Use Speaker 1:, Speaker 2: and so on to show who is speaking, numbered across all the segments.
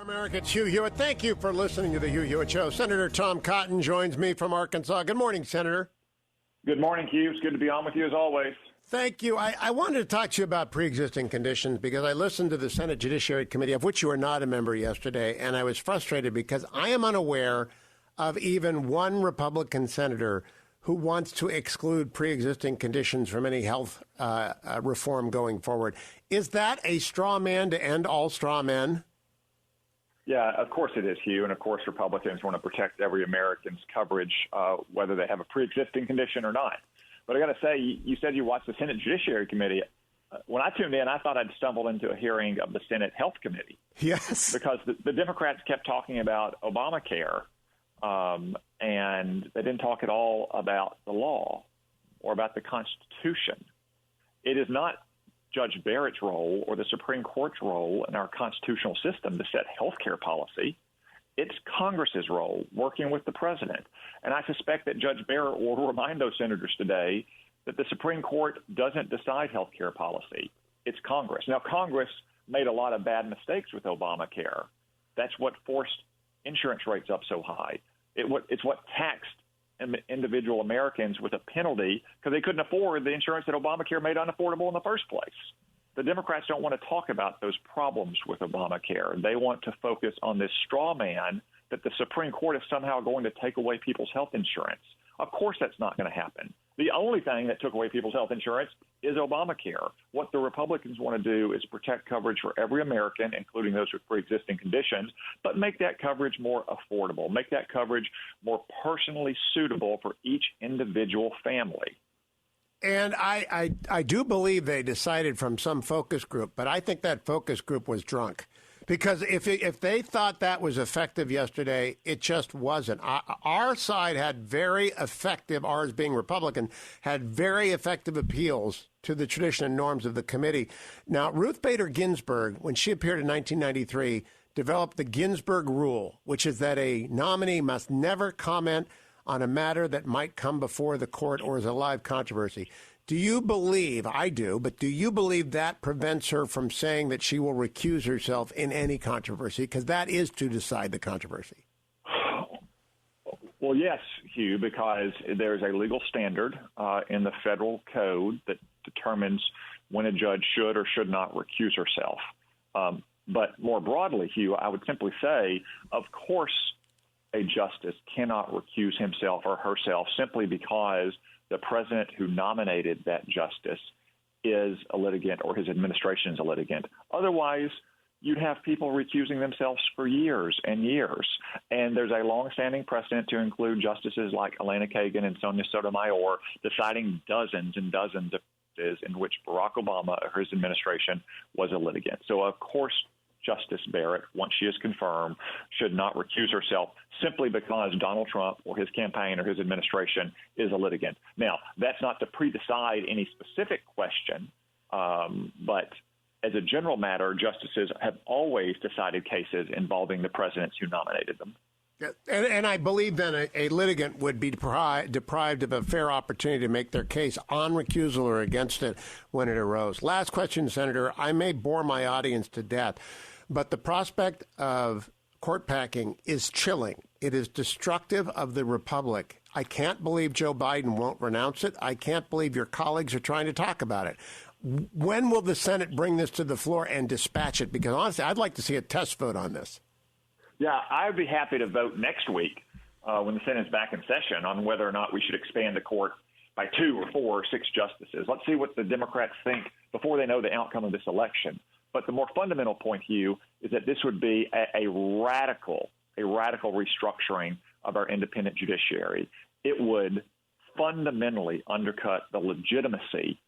Speaker 1: America, it's Hugh Hewitt. Thank you for listening to the Hugh Hewitt Show. Senator Tom Cotton joins me from Arkansas. Good morning, Senator.
Speaker 2: Good morning, Hugh. It's good to be on with you as always.
Speaker 1: Thank you. I wanted to talk to you about pre-existing conditions because I listened to the Senate Judiciary Committee, of which you were not a member yesterday, and I was frustrated because I am unaware of even one Republican senator who wants to exclude pre-existing conditions from any health reform going forward. Is that a straw man to end all straw men?
Speaker 2: Yeah, of course it is, Hugh. And of course, Republicans want to protect every American's coverage, whether they have a pre-existing condition or not. But I got to say, you said you watched the Senate Judiciary Committee. When I tuned in, I thought I'd stumbled into a hearing of the Senate Health Committee.
Speaker 1: Yes.
Speaker 2: Because the Democrats kept talking about Obamacare, and they didn't talk at all about the law or about the Constitution. It is not Judge Barrett's role or the Supreme Court's role in our constitutional system to set health care policy. It's Congress's role, working with the president. And I suspect that Judge Barrett will remind those senators today that the Supreme Court doesn't decide health care policy. It's Congress. Now, Congress made a lot of bad mistakes with Obamacare. That's what forced insurance rates up so high. It's what taxed individual Americans with a penalty because they couldn't afford the insurance that Obamacare made unaffordable in the first place. The Democrats don't want to talk about those problems with Obamacare. They want to focus on this straw man that the Supreme Court is somehow going to take away people's health insurance. Of course that's not going to happen. The only thing that took away people's health insurance is Obamacare. What the Republicans want to do is protect coverage for every American, including those with pre-existing conditions, but make that coverage more affordable, make that coverage more personally suitable for each individual family.
Speaker 1: And I do believe they decided from some focus group, but I think that focus group was drunk. Because if they thought that was effective yesterday, it just wasn't. Our side had very effective, ours being Republican, had very effective appeals to the tradition and norms of the committee. Now, Ruth Bader Ginsburg, when she appeared in 1993, developed the Ginsburg Rule, which is that a nominee must never comment on a matter that might come before the court or is a live controversy. Do you believe, I do, but do you believe that prevents her from saying that she will recuse herself in any controversy? Because that is to decide the controversy.
Speaker 2: Well, yes, Hugh, because there's a legal standard in the federal code that determines when a judge should or should not recuse herself. But more broadly, Hugh, I would simply say, of course, a justice cannot recuse himself or herself simply because the president who nominated that justice is a litigant or his administration is a litigant. Otherwise, you'd have people recusing themselves for years and years. And there's a longstanding precedent to include justices like Elena Kagan and Sonia Sotomayor deciding dozens and dozens of cases in which Barack Obama or his administration was a litigant. So, of course, Justice Barrett, once she is confirmed, should not recuse herself simply because Donald Trump or his campaign or his administration is a litigant. Now, that's not to pre-decide any specific question, but as a general matter, justices have always decided cases involving the presidents who nominated them.
Speaker 1: And I believe then a litigant would be deprived of a fair opportunity to make their case on recusal or against it when it arose. Last question, Senator. I may bore my audience to death, but the prospect of court packing is chilling. It is destructive of the republic. I can't believe Joe Biden won't renounce it. I can't believe your colleagues are trying to talk about it. When will the Senate bring this to the floor and dispatch it? Because honestly, I'd like to see a test vote on this.
Speaker 2: Yeah, I'd be happy to vote next week when the Senate's back in session on whether or not we should expand the court by 2 or 4 or 6 justices. Let's see what the Democrats think before they know the outcome of this election. But the more fundamental point, Hugh, is that this would be a radical restructuring of our independent judiciary. It would fundamentally undercut the legitimacy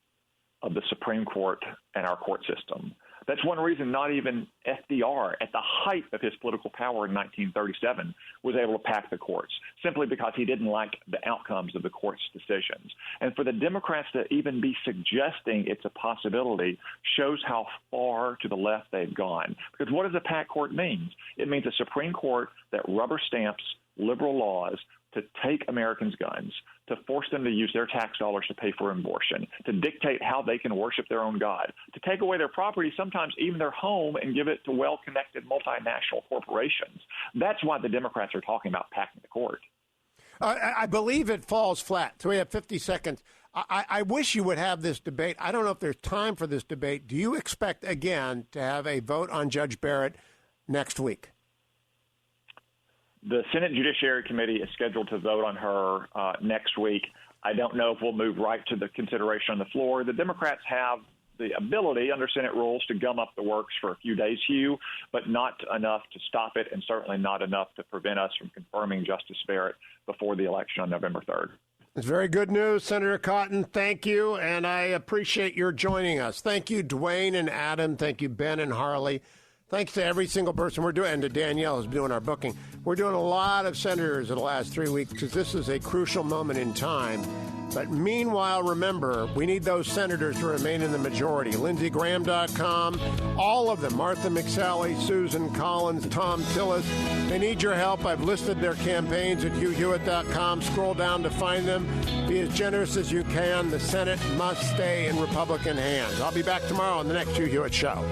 Speaker 2: of the Supreme Court and our court system. That's one reason not even FDR, at the height of his political power in 1937, was able to pack the courts, simply because he didn't like the outcomes of the court's decisions. And for the Democrats to even be suggesting it's a possibility shows how far to the left they've gone. Because what does a packed court mean? It means a Supreme Court that rubber stamps liberal laws to take Americans' guns, to force them to use their tax dollars to pay for abortion, to dictate how they can worship their own God, to take away their property, sometimes even their home, and give it to well-connected multinational corporations. That's why the Democrats are talking about packing the court.
Speaker 1: I believe it falls flat. So we have 50 seconds. I wish you would have this debate. I don't know if there's time for this debate. Do you expect, again, to have a vote on Judge Barrett next week?
Speaker 2: The Senate Judiciary Committee is scheduled to vote on her next week. I don't know if we'll move right to the consideration on the floor. The Democrats have the ability under Senate rules to gum up the works for a few days, Hugh, but not enough to stop it, and certainly not enough to prevent us from confirming Justice Barrett before the election on November 3rd.
Speaker 1: It's very good news, Senator Cotton. Thank you, and I appreciate your joining us. Thank you, Dwayne and Adam. Thank you, Ben and Harley. Thanks to every single person we're doing, and to Danielle who's doing our booking. We're doing a lot of senators in the last 3 weeks because this is a crucial moment in time. But meanwhile, remember, we need those senators to remain in the majority. LindseyGraham.com, all of them, Martha McSally, Susan Collins, Tom Tillis. They need your help. I've listed their campaigns at HughHewitt.com. Scroll down to find them. Be as generous as you can. The Senate must stay in Republican hands. I'll be back tomorrow on the next Hugh Hewitt Show.